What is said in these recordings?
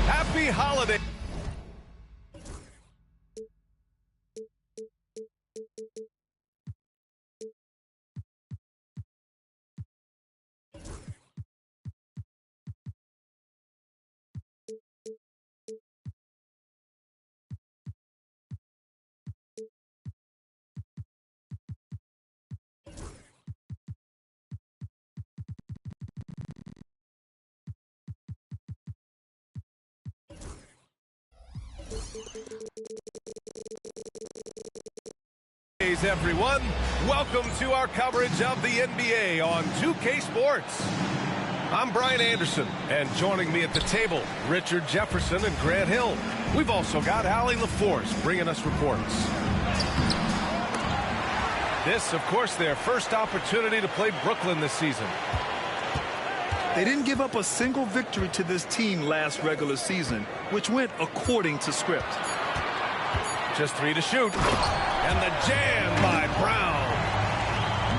Happy holiday. Everyone, welcome to our coverage of the NBA on 2K Sports. I'm Brian Anderson, and joining me at the table, Richard Jefferson and Grant Hill. We've also got Allie LaForce bringing us reports. This, of course, their first opportunity to play Brooklyn this season. They didn't give up a single victory to this team last regular season, which went according to script. Just 3 to shoot. And the jam by Brown.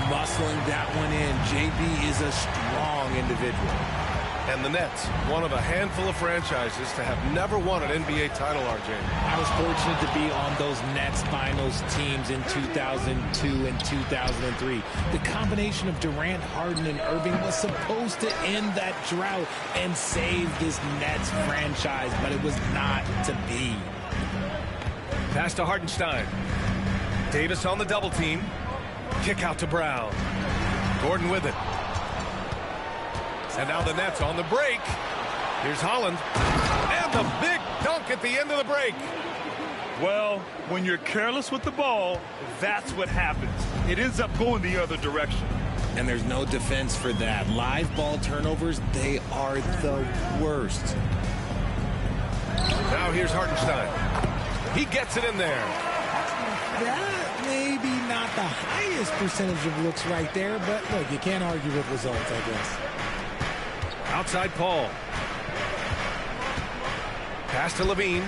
Muscling that one in. JB is a strong individual. And the Nets, one of a handful of franchises to have never won an NBA title, RJ. I was fortunate to be on those Nets finals teams in 2002 and 2003. The combination of Durant, Harden, and Irving was supposed to end that drought and save this Nets franchise, but it was not to be. Pass to Hardenstein. Davis on the double team. Kick out to Brown. Gordon with it. And now the Nets on the break. Here's Holland. And the big dunk at the end of the break. Well, when you're careless with the ball, that's what happens. It ends up going the other direction. And there's no defense for that. Live ball turnovers, they are the worst. Now here's Hardenstein. He gets it in there. That may be not the highest percentage of looks right there, but look, you can't argue with results, I guess. Outside Paul. Pass to Levine.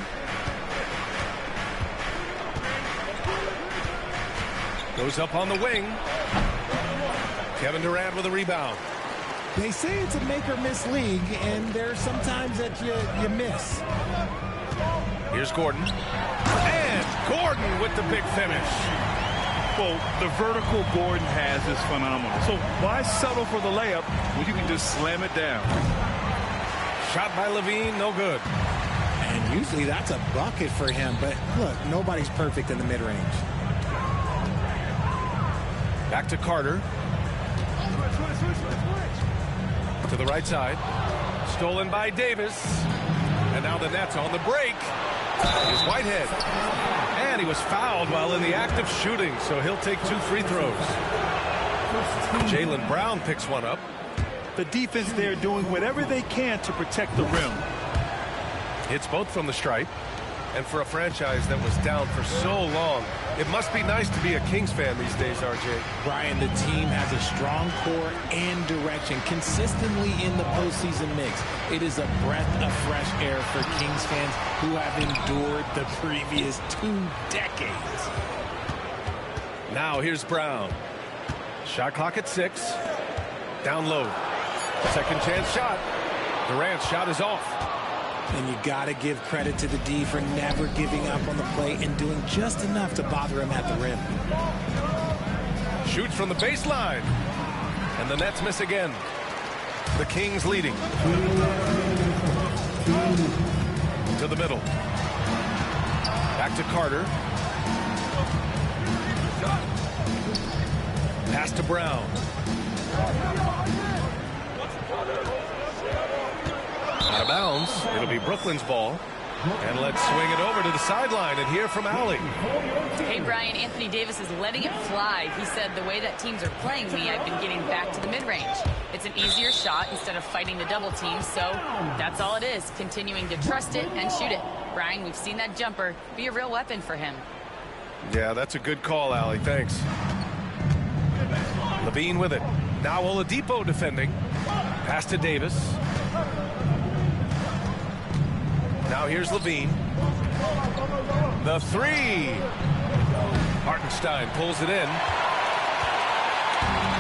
Goes up on the wing. Kevin Durant with a rebound. They say it's a make or miss league, and there's sometimes that you miss. Here's Gordon. And Gordon with the big finish. Well, the vertical Gordon has is phenomenal. So why settle for the layup when you can just slam it down? Shot by Levine, no good. And usually that's a bucket for him, but look, nobody's perfect in the mid-range. Back to Carter. To the right side. Stolen by Davis. And now the Nets on the break. Is Whitehead. And he was fouled while in the act of shooting, so he'll take 2 free throws. Jaylen Brown picks one up. The defense there doing whatever they can to protect the rim. Hits both from the stripe. And for a franchise that was down for so long, it must be nice to be a Kings fan these days, RJ. Brian, the team has a strong core and direction consistently in the postseason mix. It is a breath of fresh air for Kings fans who have endured the previous 2 decades. Now here's Brown. Shot clock at 6. Down low. Second chance shot. Durant's shot is off. And you got to give credit to the D for never giving up on the play and doing just enough to bother him at the rim. Shoots from the baseline. And the Nets miss again. The Kings leading. To the middle. Back to Carter. Pass to Brown. Out of bounds. It'll be Brooklyn's ball. And let's swing it over to the sideline and hear from Allie. Hey, Brian, Anthony Davis is letting it fly. He said, the way that teams are playing me, I've been getting back to the mid-range. It's an easier shot instead of fighting the double team, so that's all it is, continuing to trust it and shoot it. Brian, we've seen that jumper be a real weapon for him. Yeah, that's a good call, Allie. Thanks. Levine with it. Now Oladipo defending. Pass to Davis. Now here's Levine. The three. Hartenstein pulls it in.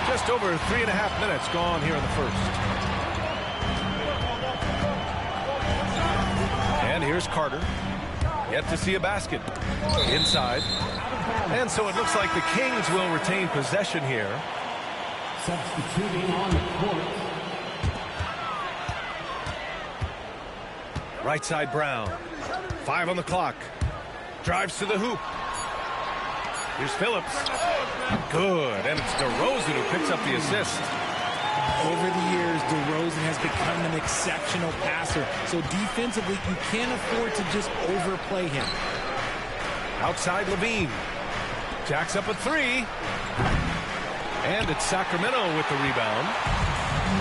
Just over 3.5 minutes gone here in the first. And here's Carter. Yet to see a basket. Inside. And so it looks like the Kings will retain possession here. Substituting on the court. Right side Brown. 5 on the clock. Drives to the hoop. Here's Phillips. Good. And it's DeRozan who picks up the assist. Over the years, DeRozan has become an exceptional passer. So defensively, you can't afford to just overplay him. Outside Levine. Jacks up a three. And it's Sacramento with the rebound.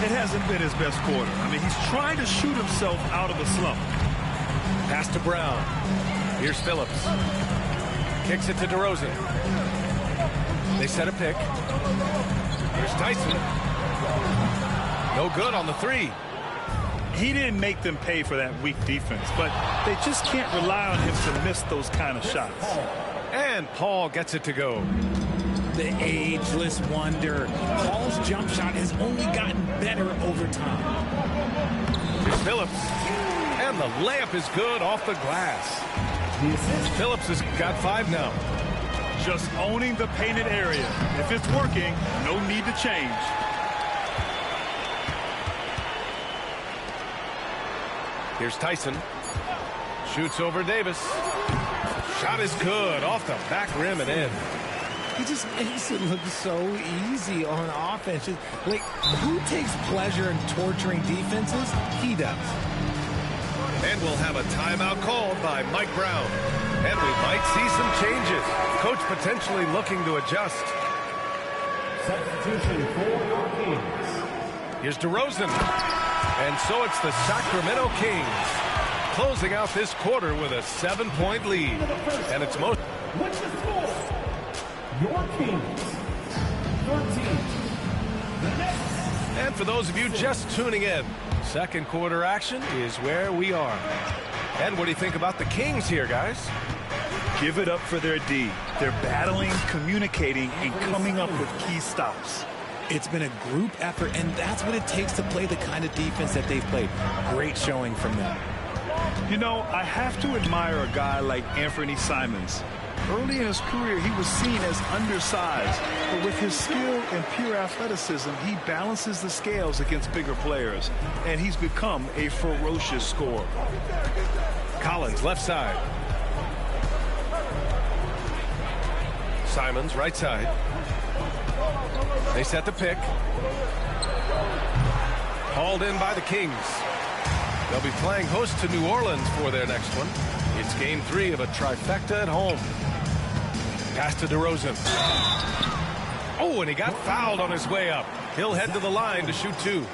It hasn't been his best quarter. I mean, he's trying to shoot himself out of a slump. Pass to Brown. Here's Phillips. Kicks it to DeRozan. They set a pick. Here's Tyson. No good on the three. He didn't make them pay for that weak defense, but they just can't rely on him to miss those kind of shots. And Paul gets it to go. The ageless wonder. Paul's jump shot has only gotten better over time. Here's Phillips. And the layup is good off the glass. Phillips has got 5 now. Just owning the painted area. If it's working, no need to change. Here's Tyson. Shoots over Davis. Shot is good off the back rim and in. He just makes it look so easy on offense. Like, who takes pleasure in torturing defenses? He does. And we'll have a timeout called by Mike Brown. And we might see some changes. Coach potentially looking to adjust. Substitution for your Kings. Here's DeRozan. And so it's the Sacramento Kings closing out this quarter with a 7-point lead. And it's most... What's the score? Your Kings 13. The Nets. And for those of you just tuning in, second quarter action is where we are. And what do you think about the Kings here, guys? Give it up for their D. They're battling, communicating, and coming up with key stops. It's been a group effort, and that's what it takes to play the kind of defense that they've played. Great showing from them. You know, I have to admire a guy like Anthony Simons. Early in his career, he was seen as undersized, but with his skill and pure athleticism, he balances the scales against bigger players, and he's become a ferocious scorer. Collins, left side. Simons, right side. They set the pick. Hauled in by the Kings. They'll be playing host to New Orleans for their next one. It's game 3 of a trifecta at home. Pass to DeRozan. Oh, and he got fouled on his way up. He'll head to the line to shoot 2.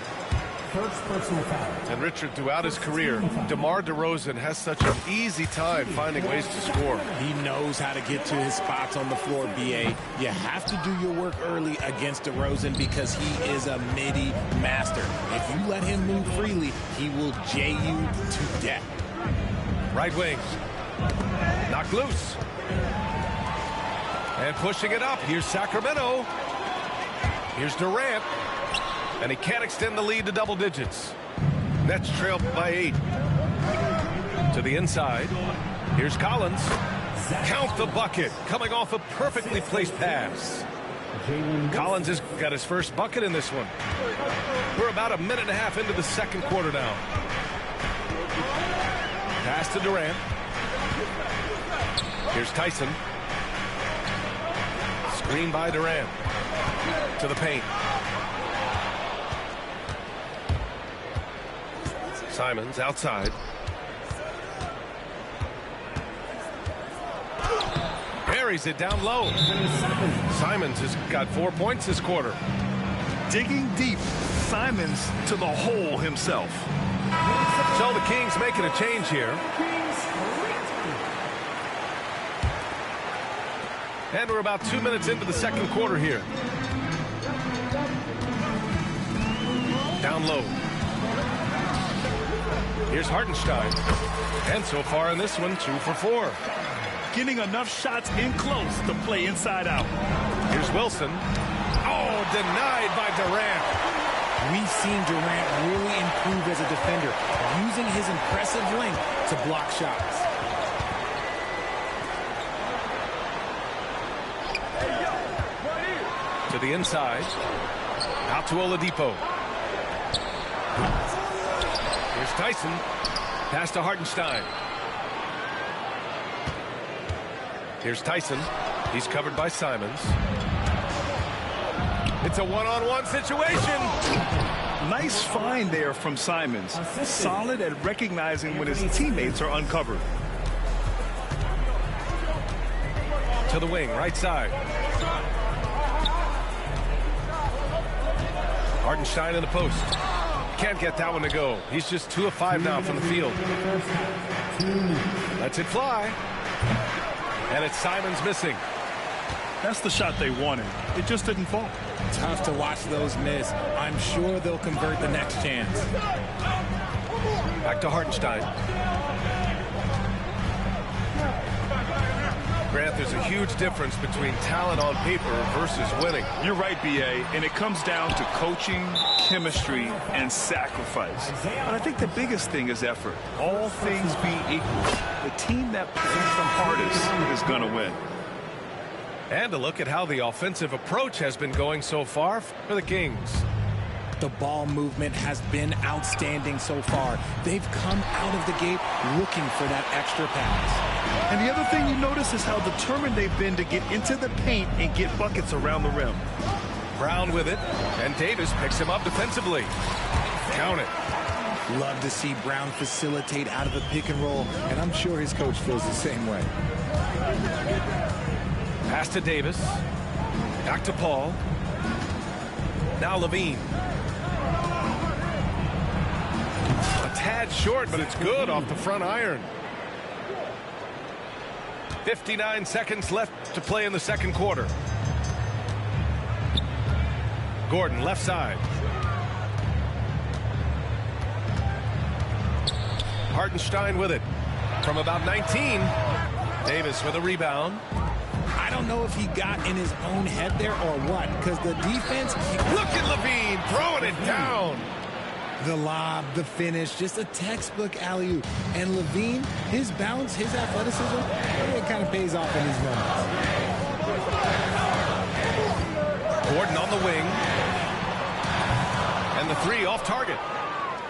First personal foul. And Richard, throughout his career, DeMar DeRozan has such an easy time finding ways to score. He knows how to get to his spots on the floor, B.A. You have to do your work early against DeRozan because he is a midi master. If you let him move freely, he will J you to death. Right wing. Knocked loose. And pushing it up. Here's Sacramento. Here's Durant. And he can't extend the lead to double digits. Nets trail by 8. To the inside. Here's Collins. Count the bucket. Coming off a perfectly placed pass. Collins has got his first bucket in this one. We're about a minute and a half into the second quarter now. Pass to Durant. Here's Tyson. Screen by Durant. To the paint. Simons outside. Buries it down low. Simons has got 4 points this quarter. Digging deep, Simons to the hole himself. So the Kings making a change here. And we're about 2 minutes into the second quarter here. down low. Here's Hartenstein. And so far in this one, 2 for 4. Getting enough shots in close to play inside out. Here's Wilson. Oh, denied by Durant. We've seen Durant really improve as a defender, using his impressive length to block shots. To the inside. Out to Oladipo. Here's Tyson. Pass to Hartenstein. Here's Tyson. He's covered by Simons. It's a one-on-one situation. Nice find there from Simons. Solid at recognizing when his teammates are uncovered. To the wing, right side. Hartenstein in the post. Can't get that one to go. He's just 2 of 5 now from the field. Lets it fly. And it's Simons missing. That's the shot they wanted. It just didn't fall. Tough to watch those miss. I'm sure they'll convert the next chance. Back to Hartenstein. Grant, there's a huge difference between talent on paper versus winning. You're right, B.A., and it comes down to coaching, chemistry, and sacrifice. But I think the biggest thing is effort. All things being equal, the team that plays the hardest is going to win. And a look at how the offensive approach has been going so far for the Kings. The ball movement has been outstanding so far. They've come out of the gate looking for that extra pass. And the other thing you notice is how determined they've been to get into the paint and get buckets around the rim. Brown with it, and Davis picks him up defensively. Count it. Love to see Brown facilitate out of the pick and roll, and I'm sure his coach feels the same way. Pass to Davis. Back to Paul. Now Levine. A tad short, but it's good off the front iron. 59 seconds left to play in the second quarter. Gordon, left side. Hartenstein with it. From about 19. Davis with a rebound. I don't know if he got in his own head there or what, because the defense... Look at Levine throwing it down. The lob, the finish, just a textbook alley-oop. And Levine, his bounce, his athleticism, it kind of pays off in these moments. Gordon on the wing. And the 3 off target.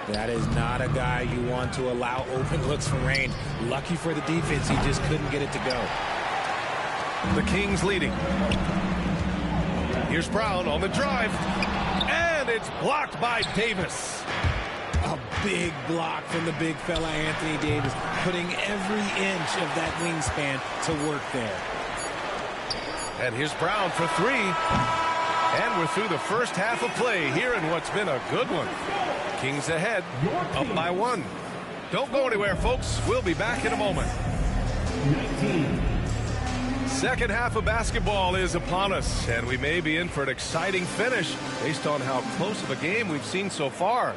That is not a guy you want to allow open looks from range. Lucky for the defense, he just couldn't get it to go. The Kings leading. Here's Brown on the drive. And it's blocked by Davis. A big block from the big fella Anthony Davis, putting every inch of that wingspan to work there. And here's Brown for 3. And we're through the first half of play here in what's been a good one. Kings ahead, up by 1. Don't go anywhere, folks. We'll be back in a moment. 19. Second half of basketball is upon us, and we may be in for an exciting finish based on how close of a game we've seen so far.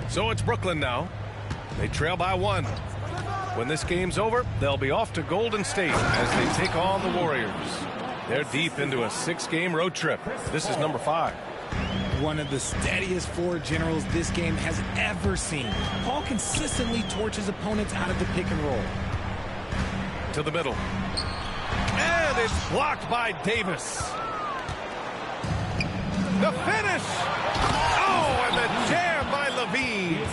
So it's Brooklyn now. They trail by 1. When this game's over, they'll be off to Golden State as they take on the Warriors. They're deep into a 6-game road trip. This is number 5. One of the steadiest floor generals this game has ever seen. Paul consistently torches opponents out of the pick and roll. To the middle. And it's blocked by Davis. The finish! Oh, and the jam by Levine.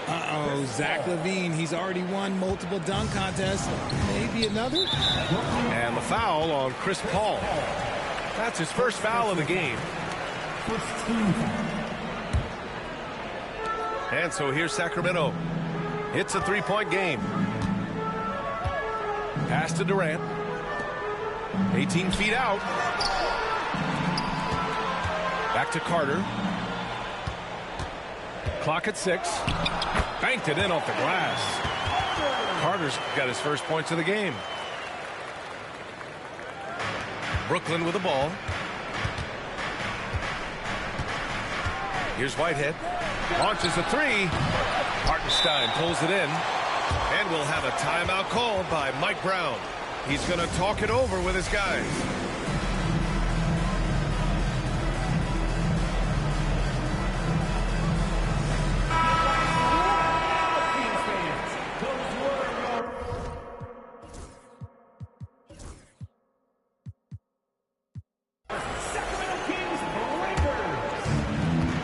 Uh-oh, Zach LaVine, he's already won multiple dunk contests. Maybe another? And the foul on Chris Paul. That's his first foul of the game. And so here's Sacramento. It's a 3-point game. Pass to Durant. 18 feet out. Back to Carter. Clock at 6. Banked it in off the glass. Carter's got his first points of the game. Brooklyn with the ball. Here's Whitehead. Launches a three. Hartenstein pulls it in. And we'll have a timeout called by Mike Brown. He's going to talk it over with his guys.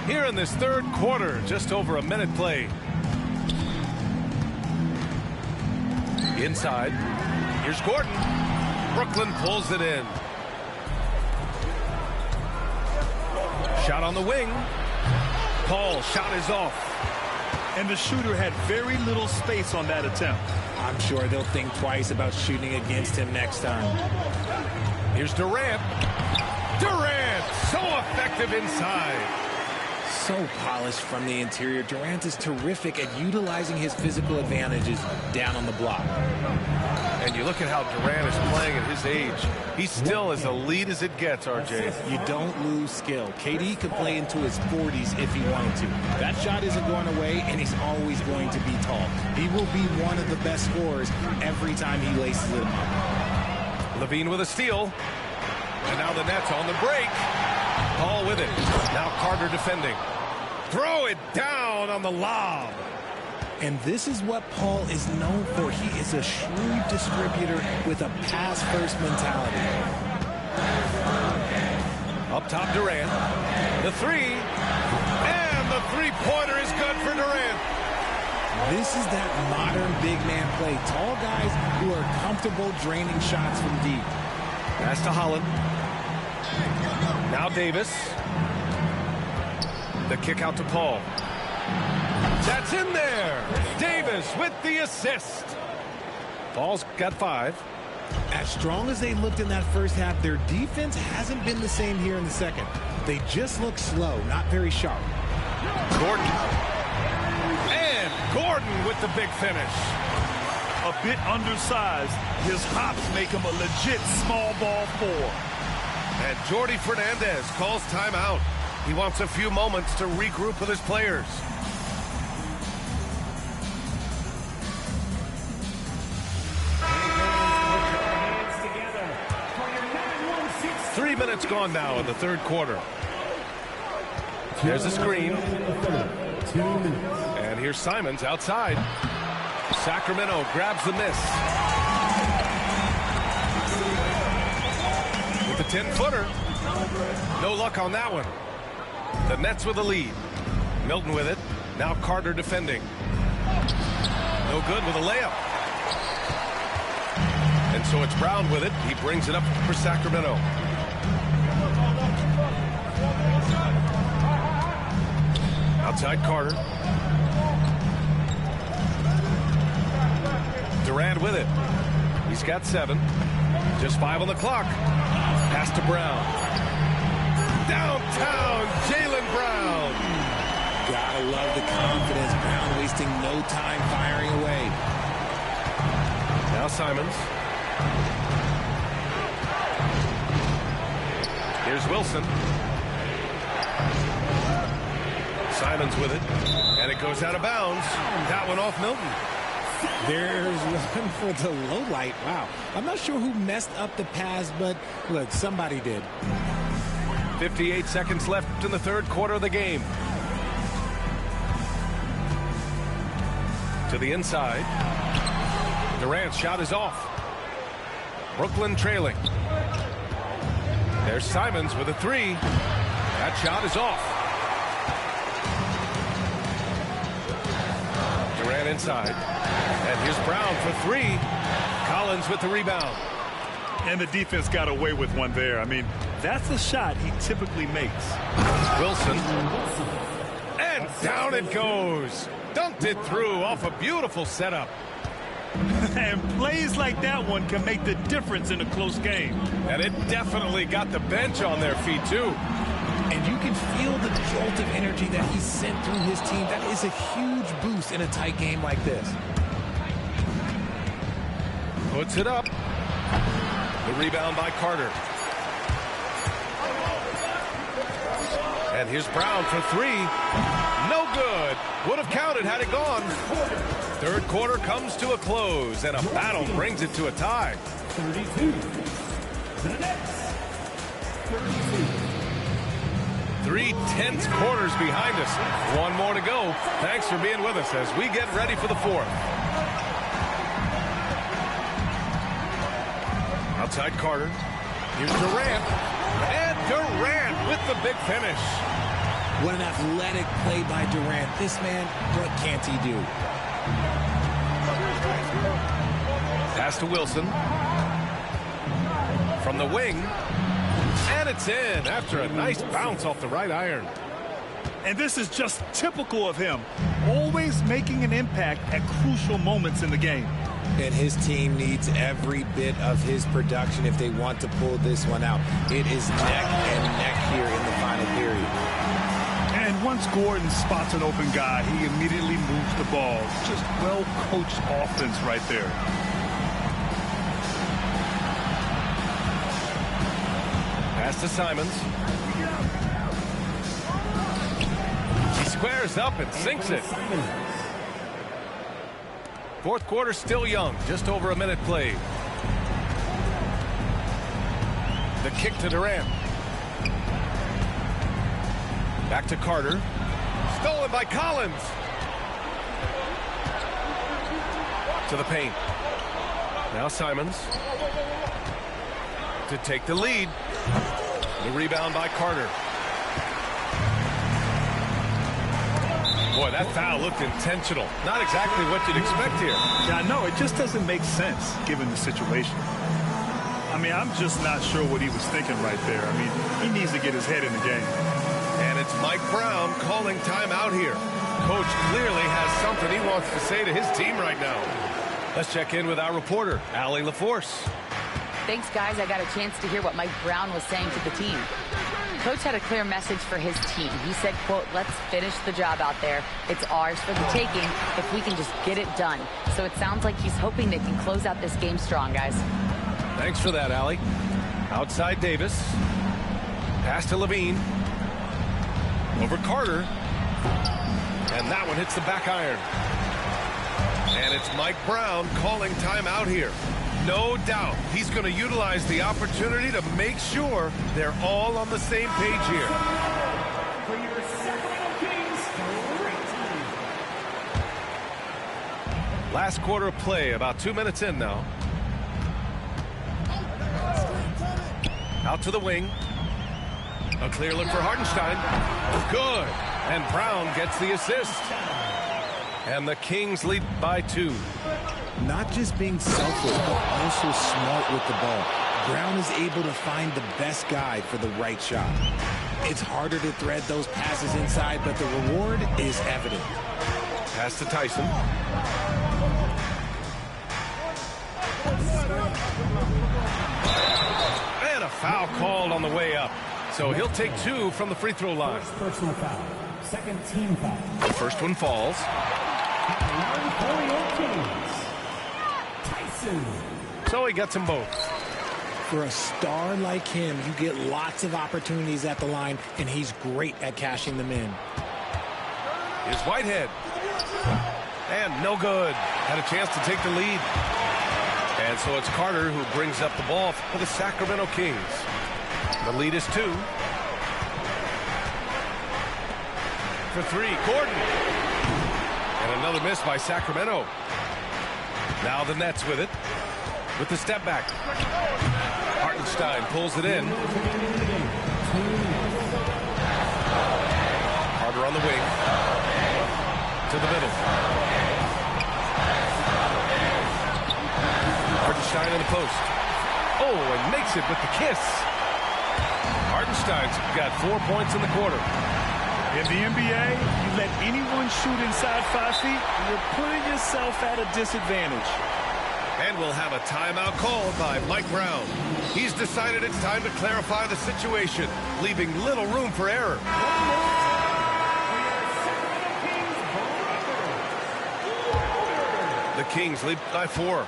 Here in this third quarter, just over a minute played. Inside. Here's Gordon. Brooklyn pulls it in. Shot on the wing. Paul, shot is off. And the shooter had very little space on that attempt. I'm sure they'll think twice about shooting against him next time. Here's Durant. Durant, so effective inside. So polished from the interior. Durant is terrific at utilizing his physical advantages down on the block. And you look at how Durant is playing at his age. He's still as elite as it gets, RJ. You don't lose skill. KD could play into his 40s if he wanted to. That shot isn't going away, and he's always going to be tall. He will be one of the best scorers every time he laces it up. Levine with a steal. And now the Nets on the break. Paul with it. Now Carter defending. Throw it down on the lob. And this is what Paul is known for. He is a shrewd distributor with a pass-first mentality. Up top, Durant. The three. And the three-pointer is good for Durant. This is that modern big man play. Tall guys who are comfortable draining shots from deep. Pass to Holland. Now Davis. The kick out to Paul. That's in there. Davis with the assist. Paul's got 5. As strong as they looked in that first half, their defense hasn't been the same here in the second. They just look slow, not very sharp. Gordon. And Gordon with the big finish. A bit undersized. His hops make him a legit small ball 4. And Jordi Fernandez calls timeout. He wants a few moments to regroup with his players. Three minutes gone now in the third quarter. There's a screen. And here's Simons outside. Sacramento grabs the miss. With the 10-footer. No luck on that one. The Nets with the lead. Milton with it. Now Carter defending. No good with a layup. And so it's Brown with it. He brings it up for Sacramento. Outside Carter. Durant with it. He's got 7. Just 5 on the clock. Pass to Brown. Downtown, Jaylen Brown. Gotta love the confidence. Brown wasting no time firing away. Now Simons. Here's Wilson. Simons with it. And it goes out of bounds. That one off Milton. There's one for the low light. Wow. I'm not sure who messed up the pass, but look, somebody did. 58 seconds left in the third quarter of the game. To the inside. Durant's shot is off. Brooklyn trailing. There's Simons with a 3. That shot is off. Durant inside. And here's Brown for 3. Collins with the rebound. And the defense got away with one there. I mean, that's a shot he typically makes. Wilson. And down it goes. Dunked it through off a beautiful setup. And plays like that one can make the difference in a close game. And it definitely got the bench on their feet, too. And you can feel the jolt of energy that he sent through his team. That is a huge boost in a tight game like this. Puts it up. The rebound by Carter. And here's Brown for three. No good. Would have counted had it gone. Third quarter comes to a close, and a battle brings it to a tie. 32. The Nets. 32. 3 tense quarters behind us. One more to go. Thanks for being with us as we get ready for the fourth. Outside Carter. Here's Durant. And Durant with the big finish. What an athletic play by Durant. This man, what can't he do? Pass to Wilson. From the wing. And it's in after a nice bounce off the right iron. And this is just typical of him. Always making an impact at crucial moments in the game. And his team needs every bit of his production if they want to pull this one out. It is neck and neck here in the final period. And once Gordon spots an open guy, he immediately moves the ball. Just well-coached offense right there. Pass to Simons. He squares up and sinks it. Fourth quarter still young, just over a minute played. The kick to Durant. Back to Carter. Stolen by Collins. To the paint. Now Simons. To take the lead. The rebound by Carter. Boy, that foul looked intentional. Not exactly what you'd expect here. Yeah, I know. It just doesn't make sense given the situation. I mean, I'm just not sure what he was thinking right there. I mean, he needs to get his head in the game. And it's Mike Brown calling timeout here. Coach clearly has something he wants to say to his team right now. Let's check in with our reporter, Allie LaForce. Thanks, guys. I got a chance to hear what Mike Brown was saying to the team. Coach had a clear message for his team. He said, quote, let's finish the job out there. It's ours for the taking if we can just get it done. So it sounds like he's hoping they can close out this game strong, guys. Thanks for that, Allie. Outside Davis. Pass to Levine. Over Carter. And that one hits the back iron. And it's Mike Brown calling timeout here. No doubt he's going to utilize the opportunity to make sure they're all on the same page here. For your Sacramento Kings, great team. Last quarter of play, about 2 minutes in now. Out to the wing. A clear look for Hartenstein. Good. And Brown gets the assist. And the Kings lead by 2. Not just being selfless, but also smart with the ball. Brown is able to find the best guy for the right shot. It's harder to thread those passes inside, but the reward is evident. Pass to Tyson. And a foul called on the way up. So he'll take 2 from the free throw line. First personal foul. Second team foul. The first one falls. For your Kings, Tyson. So he gets them both. For a star like him, you get lots of opportunities at the line, and he's great at cashing them in. Here's Whitehead. And no good. Had a chance to take the lead. And so it's Carter who brings up the ball for the Sacramento Kings. The lead is 2. For 3, Gordon. And another miss by Sacramento. Now the Nets with it. With the step back. Hartenstein pulls it in. Carter on the wing. To the middle. Hartenstein in the post. Oh, and makes it with the kiss. Hartenstein's got 4 points in the quarter. In the NBA, you let anyone shoot inside 5 feet, you're putting yourself at a disadvantage. And we'll have a timeout called by Mike Brown. He's decided it's time to clarify the situation, leaving little room for error. The Kings lead by 4.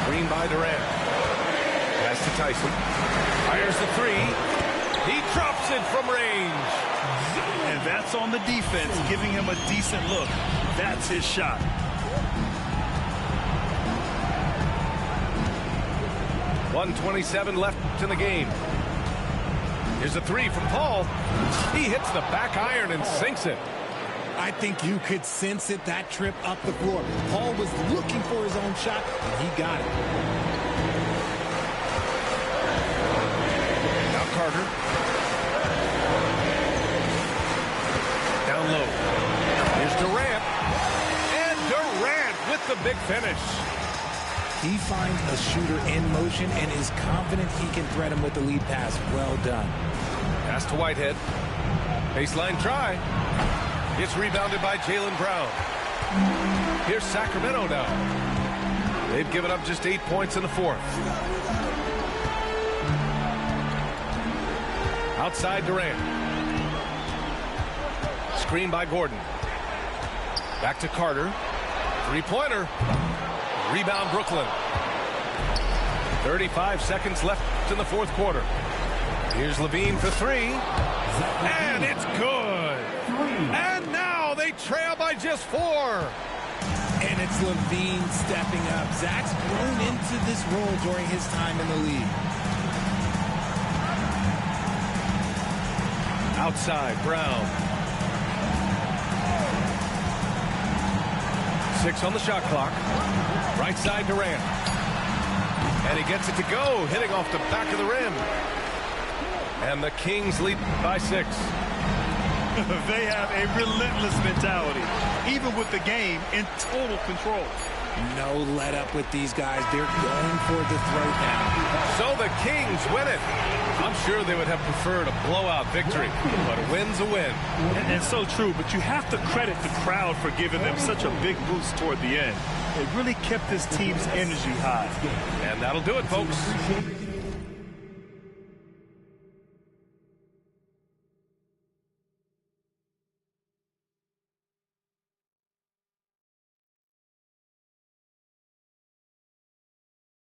Screen by Durant. Pass to Tyson. Fires the three. He drops it from range. And that's on the defense, giving him a decent look. That's his shot. .127 left in the game. Here's a three from Paul. He hits the back iron and sinks it. I think you could sense it, that trip up the floor. Paul was looking for his own shot, and he got it. Now Carter. Down low. Here's Durant. And Durant with the big finish. He finds a shooter in motion and is confident he can thread him with the lead pass. Well done. Pass to Whitehead. Baseline try. It's rebounded by Jaylen Brown. Here's Sacramento now. They've given up just 8 points in the fourth. Outside Durant. Screen by Gordon. Back to Carter. Three-pointer. Rebound Brooklyn. 35 seconds left in the fourth quarter. Here's Levine for three. And it's good. And now they trail by just 4. And it's Levine stepping up. Zach's grown into this role during his time in the league. Outside, Brown. 6 on the shot clock. Right side, Durant. And he gets it to go, hitting off the back of the rim. And the Kings lead by 6. They have a relentless mentality, even with the game in total control. No let up with these guys. They're going for the throwdown. So the Kings win it. I'm sure they would have preferred a blowout victory, but a win's a win. And so true, but you have to credit the crowd for giving them such a big boost toward the end. It really kept this team's energy high. And that'll do it, folks.